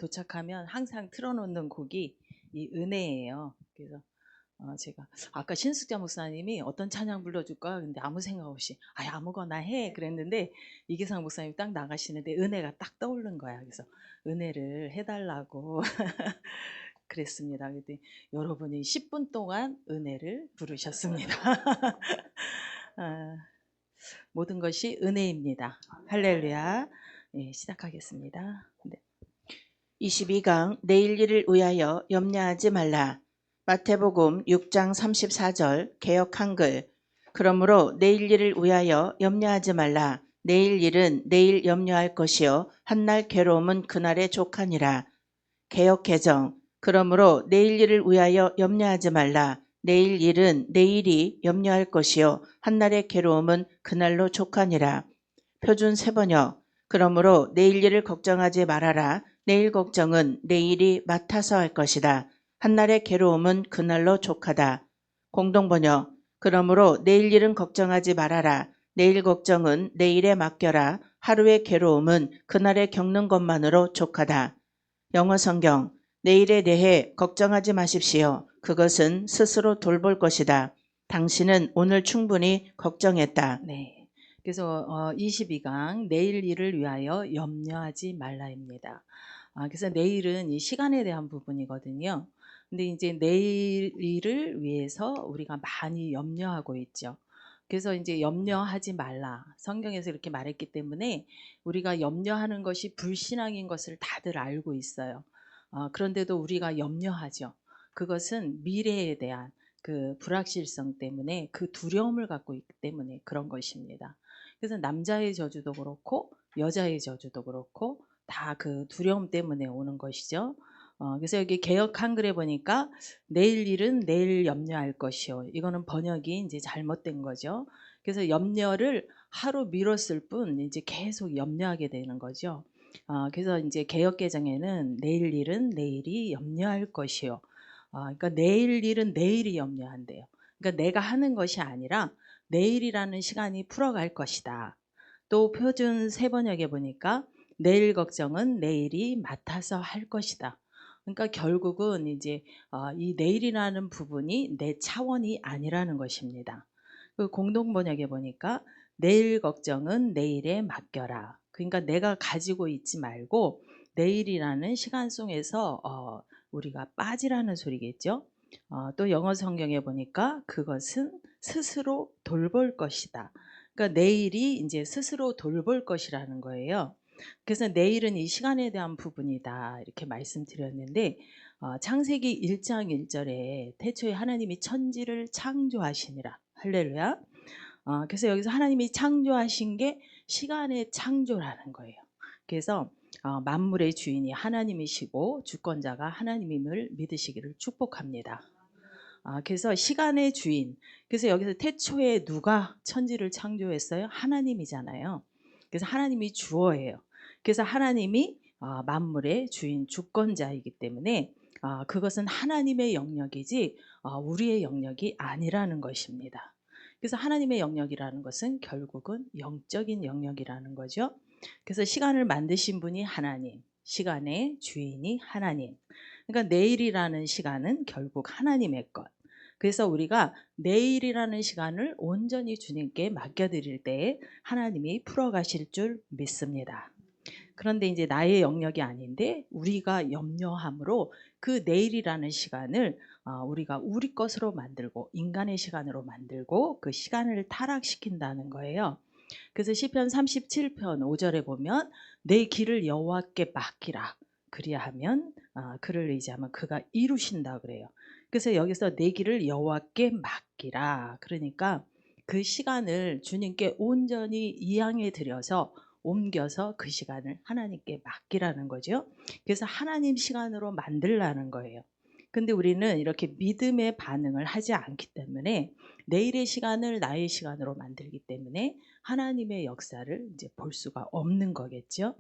도착하면 항상 틀어놓는 곡이 이 은혜예요. 그래서 제가 아까 신숙자 목사님이 어떤 찬양 불러줄까? 근데 아무 생각 없이 아무거나 해 그랬는데 이기상 목사님이 딱 나가시는데 은혜가 딱 떠오른 거야. 그래서 은혜를 해달라고 그랬습니다. 근데 여러분이 10분 동안 은혜를 부르셨습니다. 모든 것이 은혜입니다. 할렐루야. 네, 시작하겠습니다. 네. 22강 내일 일을 위하여 염려하지 말라. 마태복음 6장 34절 개역 한글. 그러므로 내일 일을 위하여 염려하지 말라. 내일 일은 내일 염려할 것이요 한날 괴로움은 그날의 족하니라. 개역 개정. 그러므로 내일 일을 위하여 염려하지 말라. 내일 일은 내일이 염려할 것이요 한날의 괴로움은 그날로 족하니라. 표준 세번역. 그러므로 내일 일을 걱정하지 말아라. 내일 걱정은 내일이 맡아서 할 것이다. 한날의 괴로움은 그날로 족하다. 공동번역. 그러므로 내일 일은 걱정하지 말아라. 내일 걱정은 내일에 맡겨라. 하루의 괴로움은 그날에 겪는 것만으로 족하다. 영어 성경. 내일에 대해 걱정하지 마십시오. 그것은 스스로 돌볼 것이다. 당신은 오늘 충분히 걱정했다. 네. 그래서 22강 내일 일을 위하여 염려하지 말라입니다. 그래서 내일은 이 시간에 대한 부분이거든요. 근데 이제 내일 일을 위해서 우리가 많이 염려하고 있죠. 그래서 이제 염려하지 말라. 성경에서 이렇게 말했기 때문에 우리가 염려하는 것이 불신앙인 것을 다들 알고 있어요. 그런데도 우리가 염려하죠. 그것은 미래에 대한 그 불확실성 때문에 그 두려움을 갖고 있기 때문에 그런 것입니다. 그래서 남자의 저주도 그렇고 여자의 저주도 그렇고 다 그 두려움 때문에 오는 것이죠. 그래서 여기 개역 한글에 보니까 내일 일은 내일 염려할 것이요. 이거는 번역이 이제 잘못된 거죠. 그래서 염려를 하루 미뤘을 뿐 이제 계속 염려하게 되는 거죠. 그래서 이제 개역 개정에는 내일 일은 내일이 염려할 것이요. 그러니까 내일 일은 내일이 염려한대요. 그러니까 내가 하는 것이 아니라 내일이라는 시간이 풀어갈 것이다. 또 표준 세번역에 보니까 내일 걱정은 내일이 맡아서 할 것이다. 그러니까 결국은 이제 이 내일이라는 부분이 내 차원이 아니라는 것입니다. 그 공동번역에 보니까 내일 걱정은 내일에 맡겨라. 그러니까 내가 가지고 있지 말고 내일이라는 시간 속에서 우리가 빠지라는 소리겠죠. 또 영어 성경에 보니까 그것은 스스로 돌볼 것이다. 그러니까 내일이 이제 스스로 돌볼 것이라는 거예요. 그래서 내일은 이 시간에 대한 부분이다 이렇게 말씀드렸는데 창세기 1장 1절에 태초에 하나님이 천지를 창조하시니라. 할렐루야. 그래서 여기서 하나님이 창조하신 게 시간의 창조라는 거예요. 그래서 만물의 주인이 하나님이시고 주권자가 하나님임을 믿으시기를 축복합니다. 그래서 시간의 주인. 그래서 여기서 태초에 누가 천지를 창조했어요? 하나님이잖아요. 그래서 하나님이 주어예요. 그래서 하나님이 만물의 주인 주권자이기 때문에 그것은 하나님의 영역이지 우리의 영역이 아니라는 것입니다. 그래서 하나님의 영역이라는 것은 결국은 영적인 영역이라는 거죠. 그래서 시간을 만드신 분이 하나님, 시간의 주인이 하나님. 그러니까 내일이라는 시간은 결국 하나님의 것. 그래서 우리가 내일이라는 시간을 온전히 주님께 맡겨드릴 때에 하나님이 풀어가실 줄 믿습니다. 그런데 이제 나의 영역이 아닌데 우리가 염려함으로 그 내일이라는 시간을 우리가 우리 것으로 만들고 인간의 시간으로 만들고 그 시간을 타락시킨다는 거예요. 그래서 시편 37편 5절에 보면 내 길을 여호와께 맡기라. 그리하면 그를 의지하면 그가 이루신다 그래요. 그래서 여기서 내 길을 여호와께 맡기라. 그러니까 그 시간을 주님께 온전히 이양해 드려서 옮겨서 그 시간을 하나님께 맡기라는 거죠. 그래서 하나님 시간으로 만들라는 거예요. 근데 우리는 이렇게 믿음의 반응을 하지 않기 때문에 내일의 시간을 나의 시간으로 만들기 때문에 하나님의 역사를 이제 볼 수가 없는 거겠죠.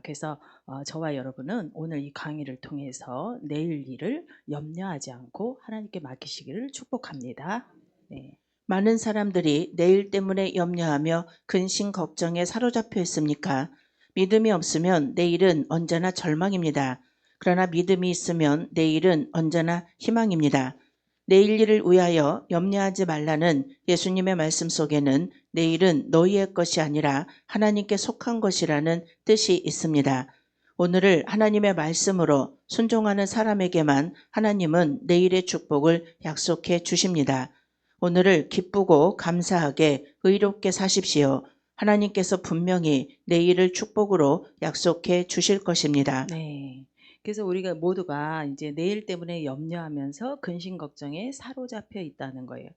그래서 저와 여러분은 오늘 이 강의를 통해서 내일 일을 염려하지 않고 하나님께 맡기시기를 축복합니다. 네. 많은 사람들이 내일 때문에 염려하며 근심 걱정에 사로잡혀 있습니까? 믿음이 없으면 내일은 언제나 절망입니다. 그러나 믿음이 있으면 내일은 언제나 희망입니다. 내일 일을 위하여 염려하지 말라는 예수님의 말씀 속에는 내일은 너희의 것이 아니라 하나님께 속한 것이라는 뜻이 있습니다. 오늘을 하나님의 말씀으로 순종하는 사람에게만 하나님은 내일의 축복을 약속해 주십니다. 오늘을 기쁘고 감사하게 의롭게 사십시오. 하나님께서 분명히 내일을 축복으로 약속해 주실 것입니다. 네. 그래서 우리가 모두가 이제 내일 때문에 염려하면서 근심 걱정에 사로잡혀 있다는 거예요.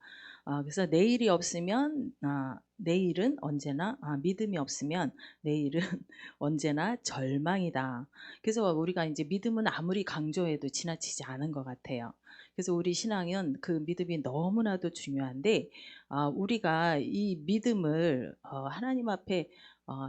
그래서 내일이 없으면 내일은 언제나 믿음이 없으면 내일은 언제나 절망이다. 그래서 우리가 이제 믿음은 아무리 강조해도 지나치지 않은 것 같아요. 그래서 우리 신앙은 그 믿음이 너무나도 중요한데 우리가 이 믿음을 하나님 앞에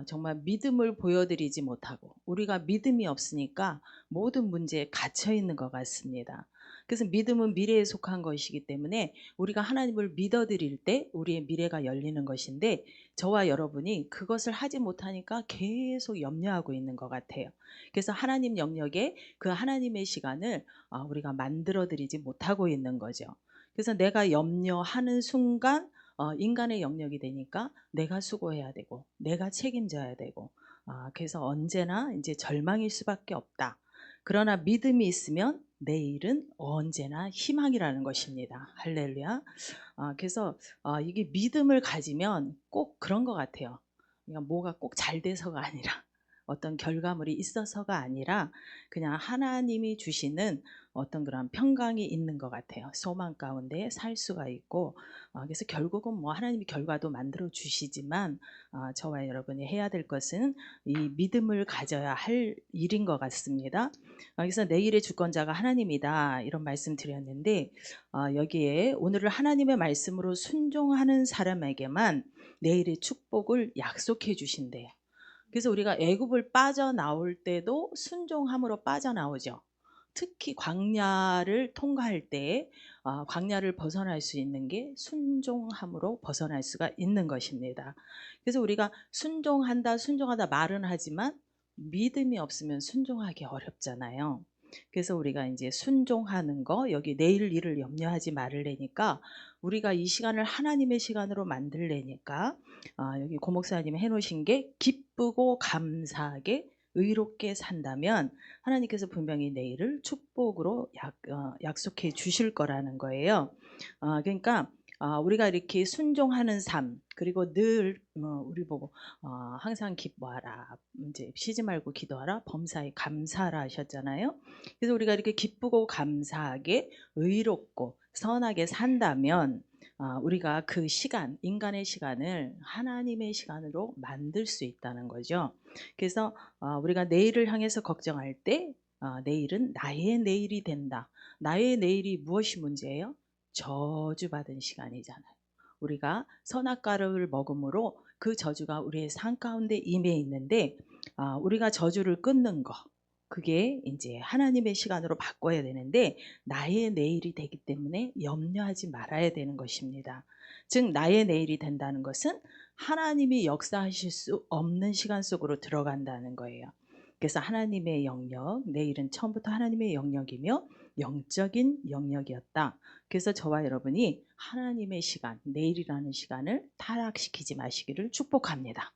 정말 믿음을 보여드리지 못하고 우리가 믿음이 없으니까 모든 문제에 갇혀 있는 것 같습니다. 그래서 믿음은 미래에 속한 것이기 때문에 우리가 하나님을 믿어드릴 때 우리의 미래가 열리는 것인데 저와 여러분이 그것을 하지 못하니까 계속 염려하고 있는 것 같아요. 그래서 하나님 영역에 그 하나님의 시간을 우리가 만들어드리지 못하고 있는 거죠. 그래서 내가 염려하는 순간 인간의 영역이 되니까 내가 수고해야 되고 내가 책임져야 되고 그래서 언제나 이제 절망일 수밖에 없다. 그러나 믿음이 있으면 내일은 언제나 희망이라는 것입니다. 할렐루야. 그래서 이게 믿음을 가지면 꼭 그런 것 같아요. 그러니까 뭐가 꼭 잘 돼서가 아니라 어떤 결과물이 있어서가 아니라 그냥 하나님이 주시는 어떤 그런 평강이 있는 것 같아요. 소망 가운데 살 수가 있고 그래서 결국은 뭐 하나님이 결과도 만들어 주시지만 저와 여러분이 해야 될 것은 이 믿음을 가져야 할 일인 것 같습니다. 그래서 내일의 주권자가 하나님이다 이런 말씀 드렸는데 여기에 오늘을 하나님의 말씀으로 순종하는 사람에게만 내일의 축복을 약속해 주신대요. 그래서 우리가 애굽을 빠져나올 때도 순종함으로 빠져나오죠. 특히 광야를 통과할 때 광야를 벗어날 수 있는 게 순종함으로 벗어날 수가 있는 것입니다. 그래서 우리가 순종한다 순종하다 말은 하지만 믿음이 없으면 순종하기 어렵잖아요. 그래서 우리가 이제 순종하는 거 여기 내일 일을 염려하지 말으려니까 우리가 이 시간을 하나님의 시간으로 만들려니까 여기 고 목사님이 해놓으신 게 기쁘고 감사하게 의롭게 산다면 하나님께서 분명히 내일을 축복으로 약속해 주실 거라는 거예요. 그러니까 우리가 이렇게 순종하는 삶 그리고 늘 우리 보고 항상 기뻐하라 이제 쉬지 말고 기도하라 범사에 감사하라 하셨잖아요. 그래서 우리가 이렇게 기쁘고 감사하게 의롭고 선하게 산다면 우리가 그 시간 인간의 시간을 하나님의 시간으로 만들 수 있다는 거죠. 그래서 우리가 내일을 향해서 걱정할 때 내일은 나의 내일이 된다. 나의 내일이 무엇이 문제예요? 저주받은 시간이잖아요. 우리가 선악과를 먹음으로 그 저주가 우리의 삶 가운데 임해 있는데 우리가 저주를 끊는 거 그게 이제 하나님의 시간으로 바꿔야 되는데 나의 내일이 되기 때문에 염려하지 말아야 되는 것입니다. 즉 나의 내일이 된다는 것은 하나님이 역사하실 수 없는 시간 속으로 들어간다는 거예요. 그래서 하나님의 영역, 내일은 처음부터 하나님의 영역이며 영적인 영역이었다. 그래서 저와 여러분이 하나님의 시간, 내일이라는 시간을 타락시키지 마시기를 축복합니다.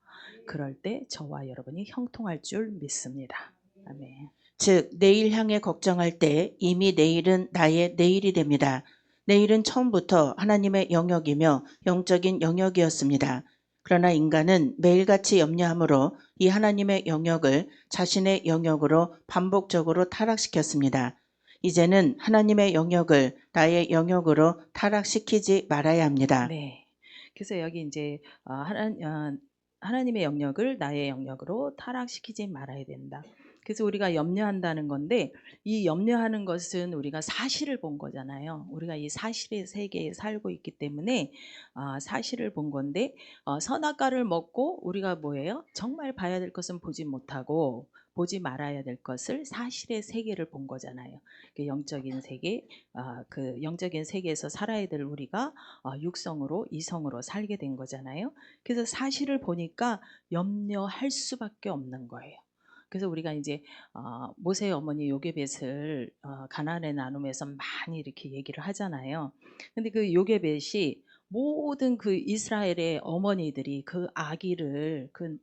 그럴 때 저와 여러분이 형통할 줄 믿습니다. 아멘. 즉 내일 향해 걱정할 때 이미 내일은 나의 내일이 됩니다. 내일은 처음부터 하나님의 영역이며 영적인 영역이었습니다. 그러나 인간은 매일같이 염려함으로 이 하나님의 영역을 자신의 영역으로 반복적으로 타락시켰습니다. 이제는 하나님의 영역을 나의 영역으로 타락시키지 말아야 합니다. 네. 그래서 여기 이제 하나님의 영역을 나의 영역으로 타락시키지 말아야 된다. 그래서 우리가 염려한다는 건데 이 염려하는 것은 우리가 사실을 본 거잖아요. 우리가 이 사실의 세계에 살고 있기 때문에 사실을 본 건데 선악과를 먹고 우리가 뭐예요? 정말 봐야 될 것은 보지 못하고 보지 말아야 될 것을 사실의 세계를 본 거잖아요. 그 영적인 세계, 그 영적인 세계에서 살아야 될 우리가 육성으로 이성으로 살게 된 거잖아요. 그래서 사실을 보니까 염려할 수밖에 없는 거예요. 그래서 우리가 이제 모세의 어머니 요게벳을 가나안의 나눔에서 많이 이렇게 얘기를 하잖아요. 근데 그 요게벳이 모든 그 이스라엘의 어머니들이 그 아기를 그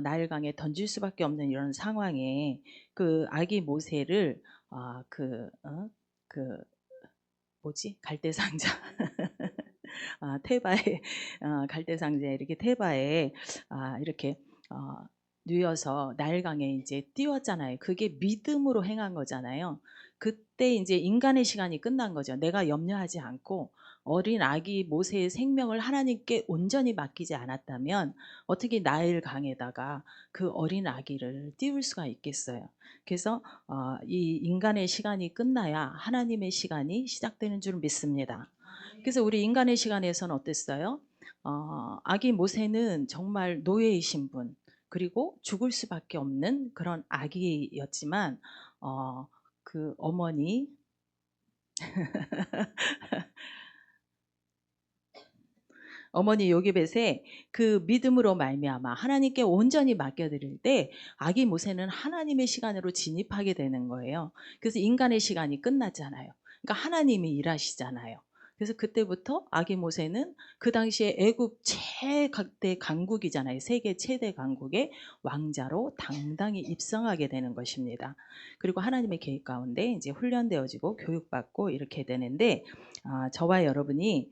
나일강에 던질 수밖에 없는 이런 상황에 그 아기 모세를 그 뭐지 갈대상자 테바에 갈대상자에 이렇게 테바에 이렇게 누여서 나일강에 이제 띄웠잖아요. 그게 믿음으로 행한 거잖아요. 그때 이제 인간의 시간이 끝난 거죠. 내가 염려하지 않고 어린 아기 모세의 생명을 하나님께 온전히 맡기지 않았다면 어떻게 나일강에다가 그 어린 아기를 띄울 수가 있겠어요. 그래서 이 인간의 시간이 끝나야 하나님의 시간이 시작되는 줄 믿습니다. 그래서 우리 인간의 시간에서는 어땠어요? 아기 모세는 정말 노예이신 분, 그리고 죽을 수밖에 없는 그런 아기였지만, 그 어머니, 어머니 요게벳의 그 믿음으로 말미암아 하나님께 온전히 맡겨드릴 때 아기 모세는 하나님의 시간으로 진입하게 되는 거예요. 그래서 인간의 시간이 끝났잖아요. 그러니까 하나님이 일하시잖아요. 그래서 그때부터 아기 모세는 그 당시에 애굽 최대 강국이잖아요. 세계 최대 강국의 왕자로 당당히 입성하게 되는 것입니다. 그리고 하나님의 계획 가운데 이제 훈련되어지고 교육받고 이렇게 되는데 저와 여러분이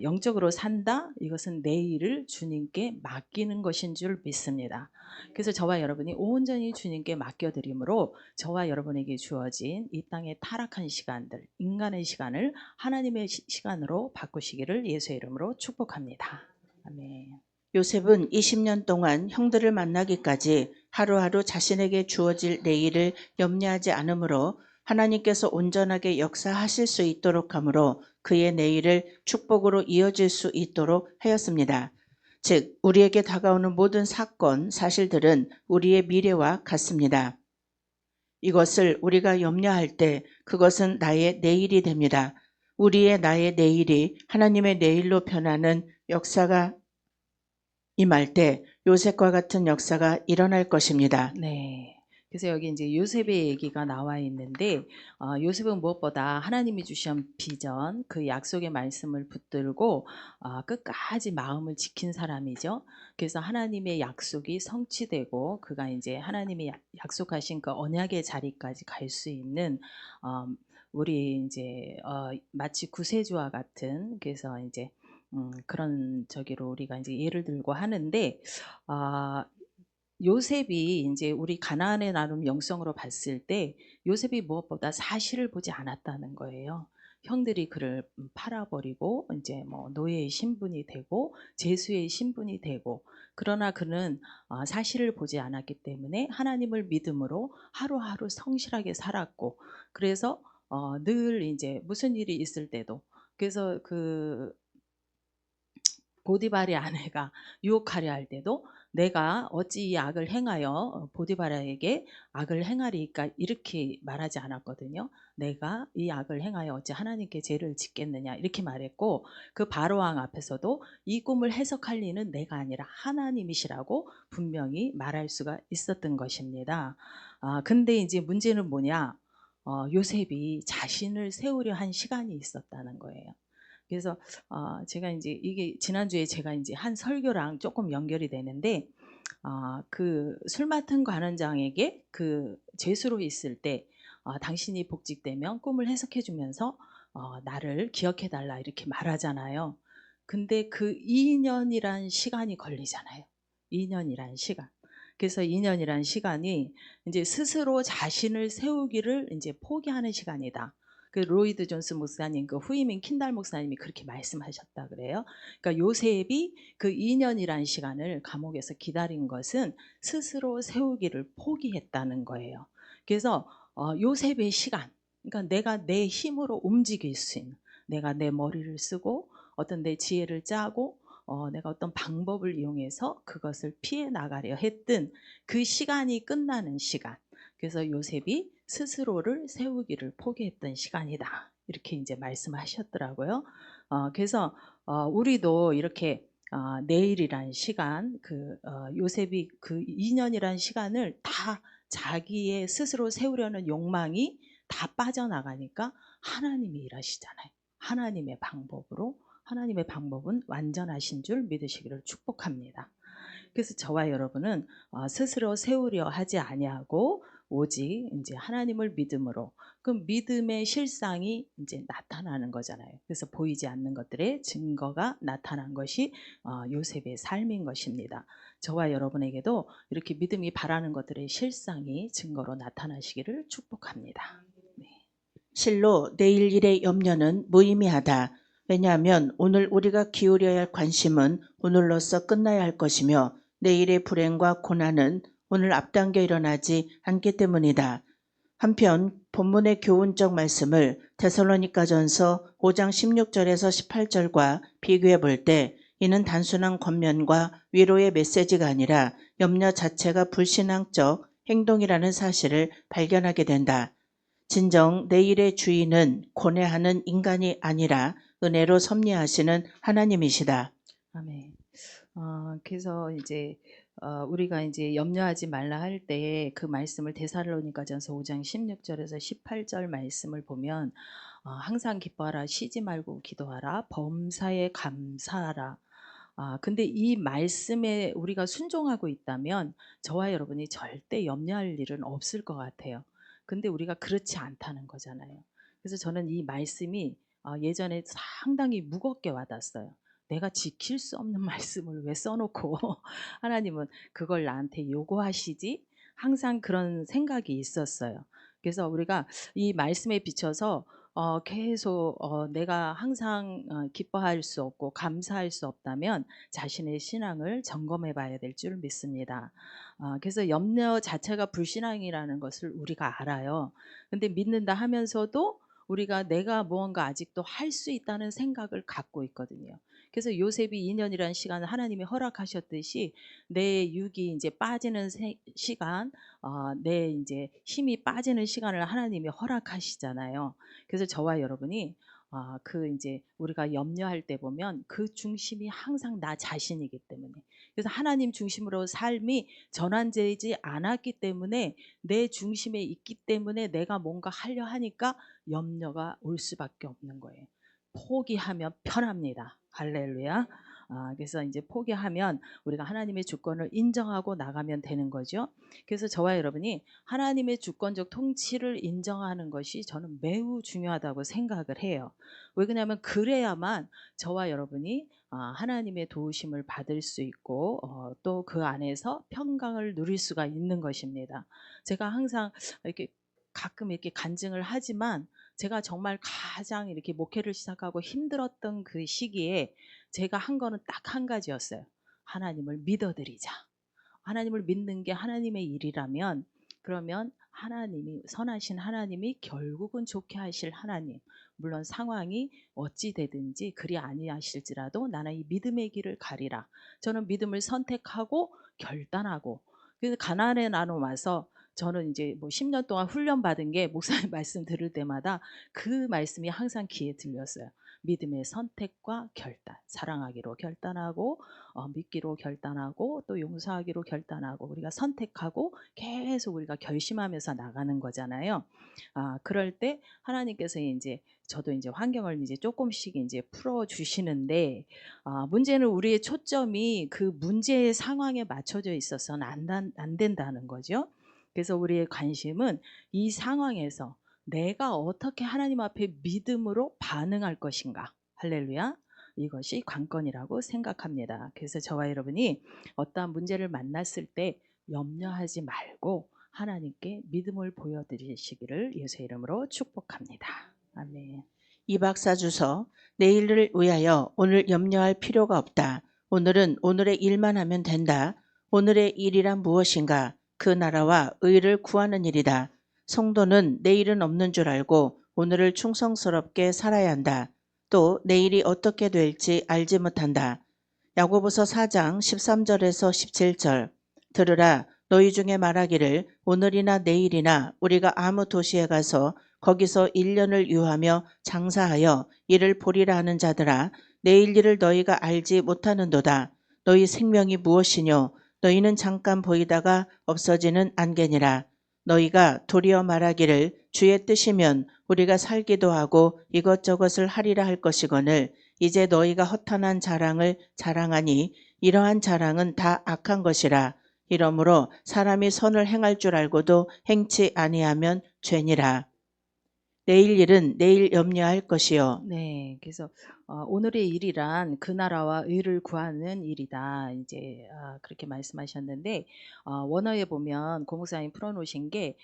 영적으로 산다? 이것은 내일을 주님께 맡기는 것인 줄 믿습니다. 그래서 저와 여러분이 온전히 주님께 맡겨드림으로 저와 여러분에게 주어진 이 땅의 타락한 시간들, 인간의 시간을 하나님의 시간으로 바꾸시기를 예수의 이름으로 축복합니다. 아멘. 요셉은 20년 동안 형들을 만나기까지 하루하루 자신에게 주어질 내일을 염려하지 않으므로 하나님께서 온전하게 역사하실 수 있도록 하므로 그의 내일을 축복으로 이어질 수 있도록 하였습니다. 즉, 우리에게 다가오는 모든 사건, 사실들은 우리의 미래와 같습니다. 이것을 우리가 염려할 때 그것은 나의 내일이 됩니다. 우리의 나의 내일이 하나님의 내일로 변하는 역사가 임할 때 요셉과 같은 역사가 일어날 것입니다. 네. 그래서 여기 이제 요셉의 얘기가 나와 있는데 요셉은 무엇보다 하나님이 주신 비전, 그 약속의 말씀을 붙들고 끝까지 마음을 지킨 사람이죠. 그래서 하나님의 약속이 성취되고 그가 이제 하나님이 약속하신 그 언약의 자리까지 갈 수 있는 우리 이제 마치 구세주와 같은 그래서 이제 그런 저기로 우리가 이제 예를 들고 하는데 요셉이 인제 우리 가나안의 나눔 영성으로 봤을 때 요셉이 무엇보다 사실을 보지 않았다는 거예요. 형들이 그를 팔아 버리고 인제 뭐 노예의 신분이 되고 죄수의 신분이 되고 그러나 그는 사실을 보지 않았기 때문에 하나님을 믿음으로 하루하루 성실하게 살았고 그래서 늘 인제 무슨 일이 있을 때도 그래서 그 보디발의 아내가 유혹하려 할 때도 내가 어찌 이 악을 행하여 보디발에게 악을 행하리이까 이렇게 말하지 않았거든요. 내가 이 악을 행하여 어찌 하나님께 죄를 짓겠느냐 이렇게 말했고 그 바로왕 앞에서도 이 꿈을 해석할 리는 내가 아니라 하나님이시라고 분명히 말할 수가 있었던 것입니다. 근데 이제 문제는 뭐냐? 요셉이 자신을 세우려 한 시간이 있었다는 거예요. 그래서 제가 이제 이게 지난주에 제가 이제 한 설교랑 조금 연결이 되는데 그 술 맡은 관원장에게 그 죄수로 있을 때 당신이 복직되면 꿈을 해석해 주면서 나를 기억해 달라 이렇게 말하잖아요. 근데 그 2년이란 시간이 걸리잖아요. 2년이란 시간. 그래서 2년이란 시간이 이제 스스로 자신을 세우기를 이제 포기하는 시간이다. 그 로이드 존스 목사님, 그 후이민 킨달 목사님이 그렇게 말씀하셨다 그래요. 그러니까 요셉이 그 2년이란 시간을 감옥에서 기다린 것은 스스로 세우기를 포기했다는 거예요. 그래서 요셉의 시간, 그러니까 내가 내 힘으로 움직일 수 있는, 내가 내 머리를 쓰고 어떤 내 지혜를 짜고 내가 어떤 방법을 이용해서 그것을 피해 나가려 했던 그 시간이 끝나는 시간. 그래서 요셉이 스스로를 세우기를 포기했던 시간이다. 이렇게 이제 말씀하셨더라고요. 그래서 우리도 이렇게 내일이란 시간, 요셉이 그 2년이란 시간을 다 자기의 스스로 세우려는 욕망이 다 빠져나가니까 하나님이 일하시잖아요. 하나님의 방법으로, 하나님의 방법은 완전하신 줄 믿으시기를 축복합니다. 그래서 저와 여러분은 스스로 세우려 하지 아니하고 오직 이제 하나님을 믿음으로, 그 믿음의 실상이 이제 나타나는 거잖아요. 그래서 보이지 않는 것들의 증거가 나타난 것이 요셉의 삶인 것입니다. 저와 여러분에게도 이렇게 믿음이 바라는 것들의 실상이 증거로 나타나시기를 축복합니다. 네. 실로 내일 일의 염려는 무의미하다. 왜냐하면 오늘 우리가 기울여야 할 관심은 오늘로써 끝나야 할 것이며 내일의 불행과 고난은 오늘 앞당겨 일어나지 않기 때문이다. 한편 본문의 교훈적 말씀을 데살로니가전서 5장 16절에서 18절과 비교해 볼 때 이는 단순한 권면과 위로의 메시지가 아니라 염려 자체가 불신앙적 행동이라는 사실을 발견하게 된다. 진정 내일의 주인은 고뇌하는 인간이 아니라 은혜로 섭리하시는 하나님이시다. 아멘. 그래서 이제 우리가 이제 염려하지 말라 할 때 그 말씀을 데살로니가전서 5장 16절에서 18절 말씀을 보면 항상 기뻐하라, 쉬지 말고 기도하라, 범사에 감사하라. 근데 이 말씀에 우리가 순종하고 있다면 저와 여러분이 절대 염려할 일은 없을 것 같아요. 근데 우리가 그렇지 않다는 거잖아요. 그래서 저는 이 말씀이 예전에 상당히 무겁게 와닿았어요. 내가 지킬 수 없는 말씀을 왜 써놓고 하나님은 그걸 나한테 요구하시지? 항상 그런 생각이 있었어요. 그래서 우리가 이 말씀에 비춰서 계속 내가 항상 기뻐할 수 없고 감사할 수 없다면 자신의 신앙을 점검해 봐야 될 줄 믿습니다. 그래서 염려 자체가 불신앙이라는 것을 우리가 알아요. 근데 믿는다 하면서도 우리가 내가 무언가 아직도 할 수 있다는 생각을 갖고 있거든요. 그래서 요셉이 2년이라는 시간을 하나님이 허락하셨듯이 내 육이 이제 빠지는 시간, 내 이제 힘이 빠지는 시간을 하나님이 허락하시잖아요. 그래서 저와 여러분이 이제 우리가 염려할 때 보면 그 중심이 항상 나 자신이기 때문에, 그래서 하나님 중심으로 삶이 전환되지 않았기 때문에 내 중심에 있기 때문에 내가 뭔가 하려 하니까 염려가 올 수밖에 없는 거예요. 포기하면 편합니다. 할렐루야. 그래서 이제 포기하면 우리가 하나님의 주권을 인정하고 나가면 되는 거죠. 그래서 저와 여러분이 하나님의 주권적 통치를 인정하는 것이 저는 매우 중요하다고 생각을 해요. 왜 그러냐면 그래야만 저와 여러분이 하나님의 도우심을 받을 수 있고 또 그 안에서 평강을 누릴 수가 있는 것입니다. 제가 항상 이렇게 가끔 이렇게 간증을 하지만 제가 정말 가장 이렇게 목회를 시작하고 힘들었던 그 시기에 제가 한 거는 딱 한 가지였어요. 하나님을 믿어드리자. 하나님을 믿는 게 하나님의 일이라면 그러면 하나님이, 선하신 하나님이 결국은 좋게 하실 하나님, 물론 상황이 어찌 되든지 그리 아니하실지라도 나는 이 믿음의 길을 가리라. 저는 믿음을 선택하고 결단하고, 그래서 가나안에 나눠 와서 저는 이제 뭐 10년 동안 훈련 받은 게 목사님 말씀 들을 때마다 그 말씀이 항상 귀에 들렸어요. 믿음의 선택과 결단, 사랑하기로 결단하고 믿기로 결단하고 또 용서하기로 결단하고 우리가 선택하고 계속 우리가 결심하면서 나가는 거잖아요. 그럴 때 하나님께서 이제 저도 이제 환경을 이제 조금씩 이제 풀어 주시는데 문제는 우리의 초점이 그 문제의 상황에 맞춰져 있어서는 안 된다는 거죠. 그래서 우리의 관심은 이 상황에서 내가 어떻게 하나님 앞에 믿음으로 반응할 것인가. 할렐루야. 이것이 관건이라고 생각합니다. 그래서 저와 여러분이 어떠한 문제를 만났을 때 염려하지 말고 하나님께 믿음을 보여드리시기를 예수의 이름으로 축복합니다. 아멘. 이 박사 주서 내일을 위하여 오늘 염려할 필요가 없다. 오늘은 오늘의 일만 하면 된다. 오늘의 일이란 무엇인가? 그 나라와 의를 구하는 일이다. 성도는 내일은 없는 줄 알고 오늘을 충성스럽게 살아야 한다. 또 내일이 어떻게 될지 알지 못한다. 야고보서 4장 13절에서 17절. 들으라, 너희 중에 말하기를 오늘이나 내일이나 우리가 아무 도시에 가서 거기서 1년을 유하며 장사하여 이를 보리라 하는 자들아, 내일 일을 너희가 알지 못하는도다. 너희 생명이 무엇이뇨? 너희는 잠깐 보이다가 없어지는 안개니라. 너희가 도리어 말하기를 주의 뜻이면 우리가 살기도 하고 이것저것을 하리라 할 것이거늘 이제 너희가 허탄한 자랑을 자랑하니 이러한 자랑은 다 악한 것이라. 이러므로 사람이 선을 행할 줄 알고도 행치 아니하면 죄니라. 내일 일은 내일 염려할 것이요. 네. 그래서 오늘의 일이란 그 나라와 의를 구하는 일이다. 이제 그렇게 말씀하셨는데 원어에 보면 고 목사님 풀어 놓으신 게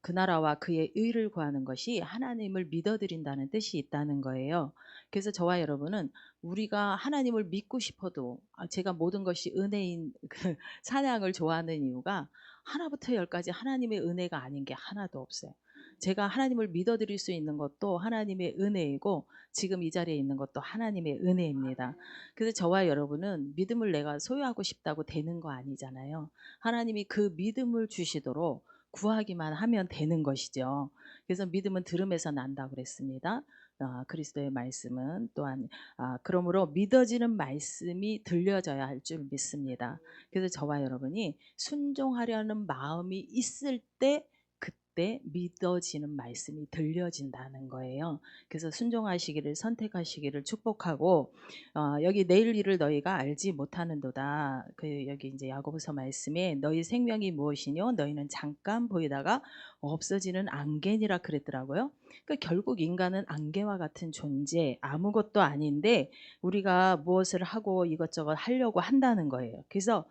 그 나라와 그의 의를 구하는 것이 하나님을 믿어 드린다는 뜻이 있다는 거예요. 그래서 저와 여러분은 우리가 하나님을 믿고 싶어도 제가 모든 것이 은혜인 그 찬양을 좋아하는 이유가 하나부터 열까지 하나님의 은혜가 아닌 게 하나도 없어요. 제가 하나님을 믿어 드릴 수 있는 것도 하나님의 은혜이고 지금 이 자리에 있는 것도 하나님의 은혜입니다. 그래서 저와 여러분은 믿음을 내가 소유하고 싶다고 되는 거 아니잖아요. 하나님이 그 믿음을 주시도록 구하기만 하면 되는 것이죠. 그래서 믿음은 들음에서 난다고 그랬습니다. 그리스도의 말씀은 또한 그러므로 믿어지는 말씀이 들려져야 할 줄 믿습니다. 그래서 저와 여러분이 순종하려는 마음이 있을 때 그때 믿어지는 말씀이 들려진다는 거예요. 그래서 순종하시기를 선택하시기를 축복하고 여기 내일 일을 너희가 알지 못하는도다. 여기 이제 야고보서 말씀에 너희 생명이 무엇이뇨? 너희는 잠깐 보이다가 없어지는 안개니라 그랬더라고요. 그러니까 결국 인간은 안개와 같은 존재, 아무것도 아닌데 우리가 무엇을 하고 이것저것 하려고 한다는 거예요. 그래서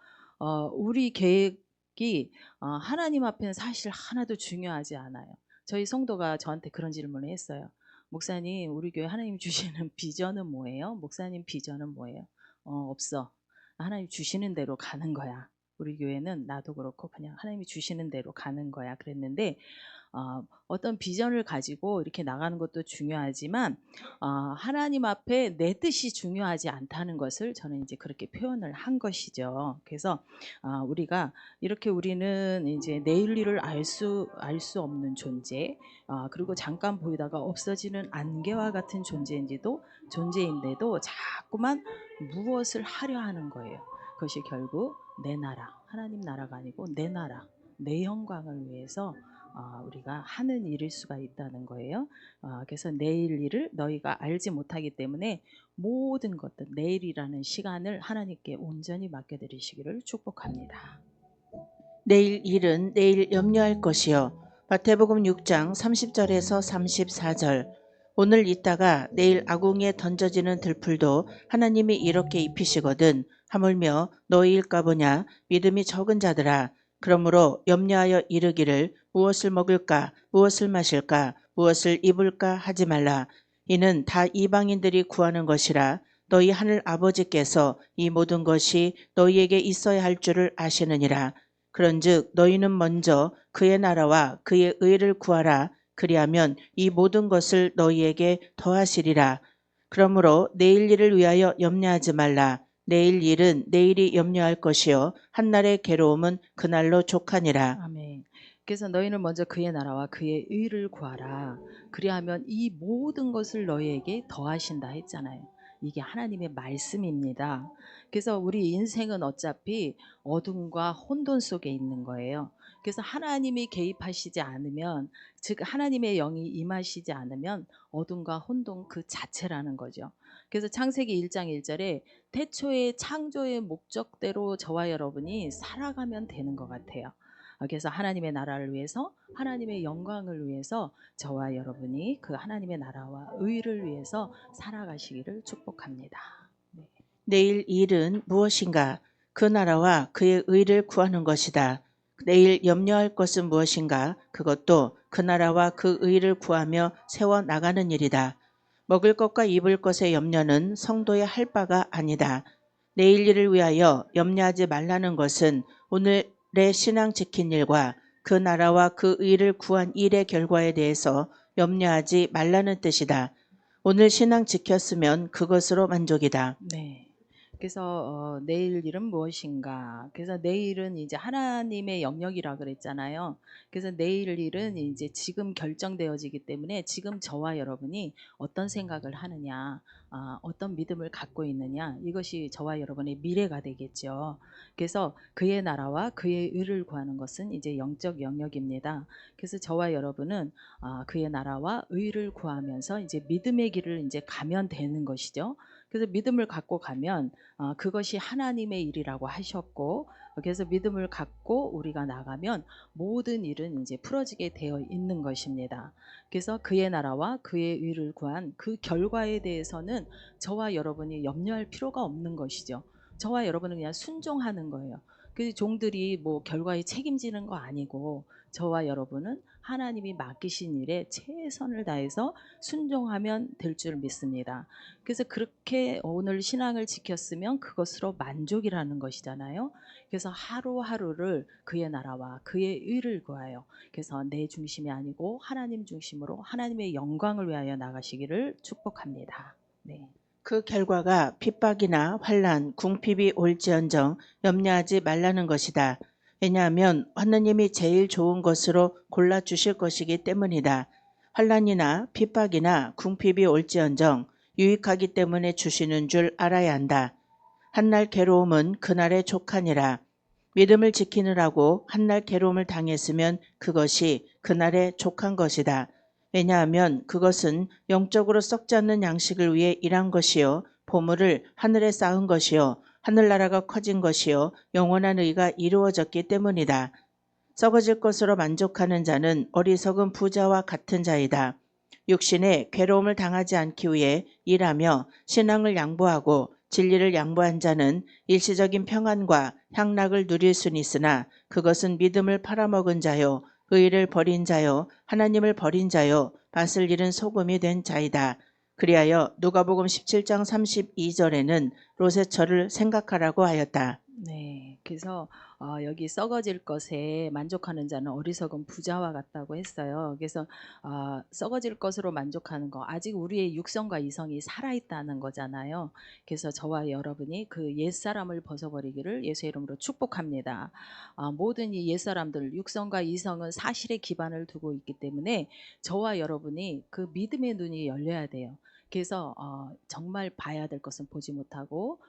우리 계획이 하나님 앞에는 사실 하나도 중요하지 않아요. 저희 성도가 저한테 그런 질문을 했어요. 목사님, 우리 교회 하나님 주시는 비전은 뭐예요? 목사님 비전은 뭐예요? 없어. 하나님 주시는 대로 가는 거야. 우리 교회는 나도 그렇고 그냥 하나님이 주시는 대로 가는 거야. 그랬는데 어떤 비전을 가지고 이렇게 나가는 것도 중요하지만 하나님 앞에 내 뜻이 중요하지 않다는 것을 저는 이제 그렇게 표현을 한 것이죠. 그래서 우리가 이렇게 우리는 이제 내일 일을 알 수 없는 존재, 그리고 잠깐 보이다가 없어지는 안개와 같은 존재인데도 자꾸만 무엇을 하려 하는 거예요. 그것이 결국 내 나라, 하나님 나라가 아니고 내 나라, 내 영광을 위해서 우리가 하는 일일 수가 있다는 거예요. 그래서 내일 일을 너희가 알지 못하기 때문에 모든 것들 내일이라는 시간을 하나님께 온전히 맡겨드리시기를 축복합니다. 내일 일은 내일 염려할 것이요. 마태복음 6장 30절에서 34절. 오늘 있다가 내일 아궁이에 던져지는 들풀도 하나님이 이렇게 입히시거든 하물며 너희일까 보냐 믿음이 적은 자들아. 그러므로 염려하여 이르기를 무엇을 먹을까 무엇을 마실까 무엇을 입을까 하지 말라. 이는 다 이방인들이 구하는 것이라. 너희 하늘 아버지께서 이 모든 것이 너희에게 있어야 할 줄을 아시느니라. 그런즉 너희는 먼저 그의 나라와 그의 의를 구하라. 그리하면 이 모든 것을 너희에게 더하시리라. 그러므로 내일 일을 위하여 염려하지 말라. 내일 일은 내일이 염려할 것이요 한날의 괴로움은 그날로 족하니라. 아멘. 그래서 너희는 먼저 그의 나라와 그의 의를 구하라. 그리하면 이 모든 것을 너희에게 더하신다 했잖아요. 이게 하나님의 말씀입니다. 그래서 우리 인생은 어차피 어둠과 혼돈 속에 있는 거예요. 그래서 하나님이 개입하시지 않으면, 즉 하나님의 영이 임하시지 않으면 어둠과 혼돈 그 자체라는 거죠. 그래서 창세기 1장 1절에 태초의 창조의 목적대로 저와 여러분이 살아가면 되는 것 같아요. 그래서 하나님의 나라를 위해서, 하나님의 영광을 위해서 저와 여러분이 그 하나님의 나라와 의를 위해서 살아가시기를 축복합니다. 네. 내일 일은 무엇인가? 그 나라와 그의 의를 구하는 것이다. 내일 염려할 것은 무엇인가? 그것도 그 나라와 그 의를 구하며 세워나가는 일이다. 먹을 것과 입을 것의 염려는 성도의 할 바가 아니다. 내일 일을 위하여 염려하지 말라는 것은 오늘의 신앙 지킨 일과 그 나라와 그 의를 구한 일의 결과에 대해서 염려하지 말라는 뜻이다. 오늘 신앙 지켰으면 그것으로 만족이다. 네. 그래서 내일 일은 무엇인가? 그래서 내일은 이제 하나님의 영역이라 그랬잖아요. 그래서 내일 일은 이제 지금 결정되어지기 때문에 지금 저와 여러분이 어떤 생각을 하느냐, 어떤 믿음을 갖고 있느냐, 이것이 저와 여러분의 미래가 되겠죠. 그래서 그의 나라와 그의 의를 구하는 것은 이제 영적 영역입니다. 그래서 저와 여러분은 그의 나라와 의를 구하면서 이제 믿음의 길을 이제 가면 되는 것이죠. 그래서 믿음을 갖고 가면 그것이 하나님의 일이라고 하셨고, 그래서 믿음을 갖고 우리가 나가면 모든 일은 이제 풀어지게 되어 있는 것입니다. 그래서 그의 나라와 그의 의를 구한 그 결과에 대해서는 저와 여러분이 염려할 필요가 없는 것이죠. 저와 여러분은 그냥 순종하는 거예요. 그 종들이 뭐 결과에 책임지는 거 아니고, 저와 여러분은 하나님이 맡기신 일에 최선을 다해서 순종하면 될 줄 믿습니다. 그래서 그렇게 오늘 신앙을 지켰으면 그것으로 만족이라는 것이잖아요. 그래서 하루하루를 그의 나라와 그의 의를 구하여, 그래서 내 중심이 아니고 하나님 중심으로 하나님의 영광을 위하여 나가시기를 축복합니다. 네. 그 결과가 핍박이나 환난, 궁핍이 올지언정 염려하지 말라는 것이다. 왜냐하면 하느님이 제일 좋은 것으로 골라주실 것이기 때문이다. 환난이나 핍박이나 궁핍이 올지언정 유익하기 때문에 주시는 줄 알아야 한다. 한날 괴로움은 그날의 족하니라. 믿음을 지키느라고 한날 괴로움을 당했으면 그것이 그날의 족한 것이다. 왜냐하면 그것은 영적으로 썩지 않는 양식을 위해 일한 것이요 보물을 하늘에 쌓은 것이요 하늘나라가 커진 것이요 영원한 의가 이루어졌기 때문이다. 썩어질 것으로 만족하는 자는 어리석은 부자와 같은 자이다. 육신에 괴로움을 당하지 않기 위해 일하며 신앙을 양보하고 진리를 양보한 자는 일시적인 평안과 향락을 누릴 수는 있으나 그것은 믿음을 팔아먹은 자요 의를 버린 자요 하나님을 버린 자요 밭을 잃은 소금이 된 자이다. 그리하여 누가복음 17장 32절에는 롯의 철을 생각하라고 하였다. 네, 그래서 여기 썩어질 것에 만족하는 자는 어리석은 부자와 같다고 했어요. 그래서 썩어질 것으로 만족하는 거, 아직 우리의 육성과 이성이 살아있다는 거잖아요. 그래서 저와 여러분이 그 옛사람을 벗어버리기를 예수의 이름으로 축복합니다. 모든 이 옛사람들, 육성과 이성은 사실에 기반을 두고 있기 때문에 저와 여러분이 그 믿음의 눈이 열려야 돼요. 그래서 정말 봐야 될 것은 보지 못하고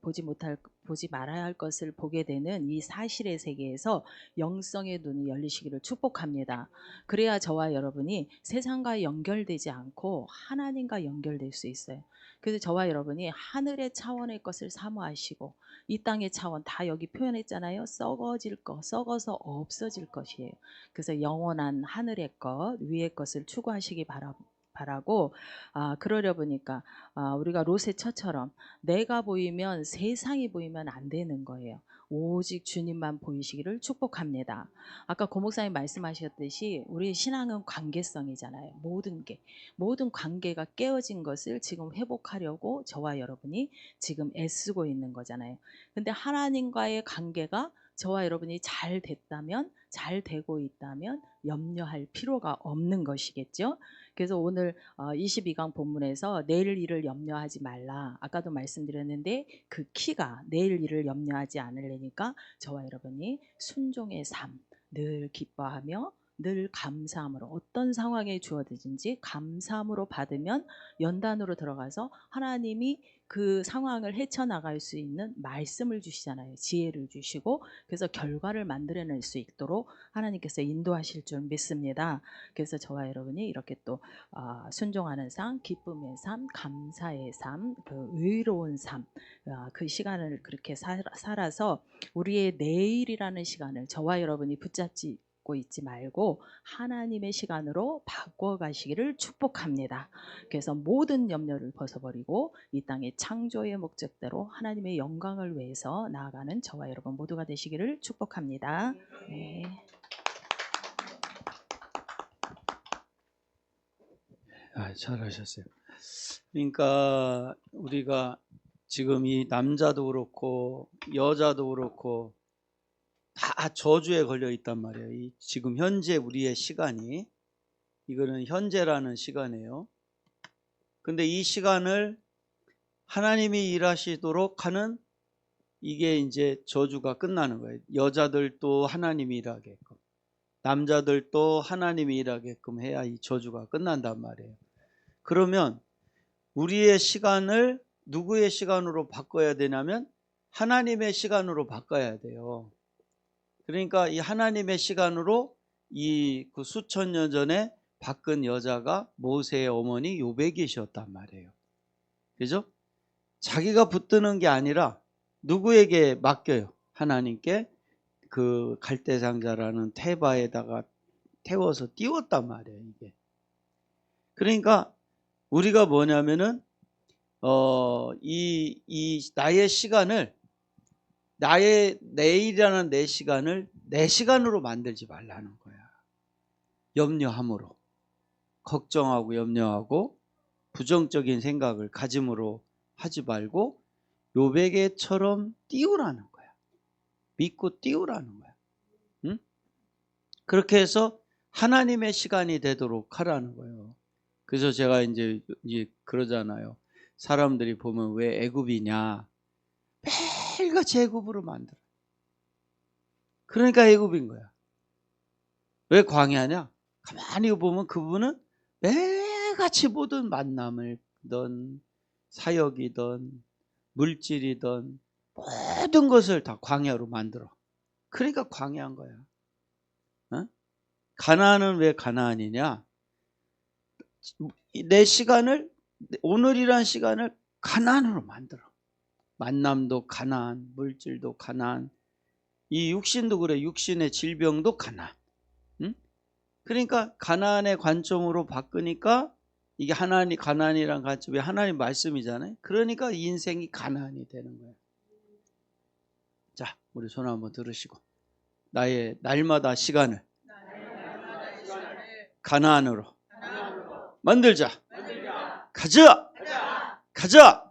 보지 말아야 할 것을 보게 되는 이 사실의 세계에서 영성의 눈이 열리시기를 축복합니다. 그래야 저와 여러분이 세상과 연결되지 않고 하나님과 연결될 수 있어요. 그래서 저와 여러분이 하늘의 차원의 것을 사모하시고 이 땅의 차원 다 여기 표현했잖아요. 썩어질 것, 썩어서 없어질 것이에요. 그래서 영원한 하늘의 것, 위의 것을 추구하시기 바라고 그러려 보니까 우리가 롯의 처처럼 내가 보이면 세상이 보이면 안 되는 거예요. 오직 주님만 보이시기를 축복합니다. 아까 고 목사님 말씀하셨듯이 우리 신앙은 관계성이잖아요. 모든 관계가 깨어진 것을 지금 회복하려고 저와 여러분이 지금 애쓰고 있는 거잖아요. 근데 하나님과의 관계가 저와 여러분이 잘 됐다면, 잘 되고 있다면 염려할 필요가 없는 것이겠죠. 그래서 오늘 22강 본문에서 내일 일을 염려하지 말라. 아까도 말씀드렸는데 그 키가 내일 일을 염려하지 않으려니까 저와 여러분이 순종의 삶, 늘 기뻐하며 늘 감사함으로 어떤 상황에 주어지든지 감사함으로 받으면 연단으로 들어가서 하나님이 그 상황을 헤쳐나갈 수 있는 말씀을 주시잖아요. 지혜를 주시고 그래서 결과를 만들어낼 수 있도록 하나님께서 인도하실 줄 믿습니다. 그래서 저와 여러분이 이렇게 또 순종하는 삶, 기쁨의 삶, 감사의 삶, 그 의로운 삶, 그 시간을 그렇게 살아서 우리의 내일이라는 시간을 저와 여러분이 붙잡지 고 있지 말고 하나님의 시간으로 바꿔가시기를 축복합니다. 그래서 모든 염려를 벗어버리고 이 땅의 창조의 목적대로 하나님의 영광을 위해서 나아가는 저와 여러분 모두가 되시기를 축복합니다. 네. 잘하셨어요. 그러니까 우리가 지금 이 남자도 그렇고 여자도 그렇고 다 저주에 걸려 있단 말이에요. 이 지금 현재 우리의 시간이 이거는 현재라는 시간이에요. 근데 이 시간을 하나님이 일하시도록 하는 이게 이제 저주가 끝나는 거예요. 여자들도 하나님이 일하게끔, 남자들도 하나님이 일하게끔 해야 이 저주가 끝난단 말이에요. 그러면 우리의 시간을 누구의 시간으로 바꿔야 되냐면 하나님의 시간으로 바꿔야 돼요. 그러니까 이 하나님의 시간으로 이 그 수천 년 전에 바꾼 여자가 모세의 어머니 요백이셨단 말이에요. 그죠? 자기가 붙드는 게 아니라 누구에게 맡겨요? 하나님께 그 갈대상자라는 태바에다가 태워서 띄웠단 말이에요, 이게. 그러니까 우리가 뭐냐면은 이 나의 시간을, 나의 내일이라는 내 시간을 내 시간으로 만들지 말라는 거야. 염려함으로, 걱정하고 염려하고 부정적인 생각을 가짐으로 하지 말고 요백에처럼 띄우라는 거야. 믿고 띄우라는 거야. 응? 그렇게 해서 하나님의 시간이 되도록 하라는 거예요. 그래서 제가 이제 그러잖아요. 사람들이 보면 왜 애굽이냐? 매일같이 애굽으로 만들어. 그러니까 애굽인 거야. 왜 광야냐? 가만히 보면 그분은 매일같이 모든 만남이든 사역이든 물질이든 모든 것을 다 광야로 만들어. 그러니까 광야인 거야. 어? 가나안은 왜 가나안이냐? 내 시간을, 오늘이란 시간을 가나안으로 만들어. 만남도 가나안, 물질도 가나안, 이 육신도 그래. 육신의 질병도 가나안. 응? 그러니까 가나안의 관점으로 바꾸니까 이게 하나님, 가나안이란 관점이 하나님 말씀이잖아요. 그러니까 인생이 가나안이 되는 거예요. 자, 우리 손 한번 들으시고, 나의 날마다 시간을 가나안으로 만들자. 가자. 가자.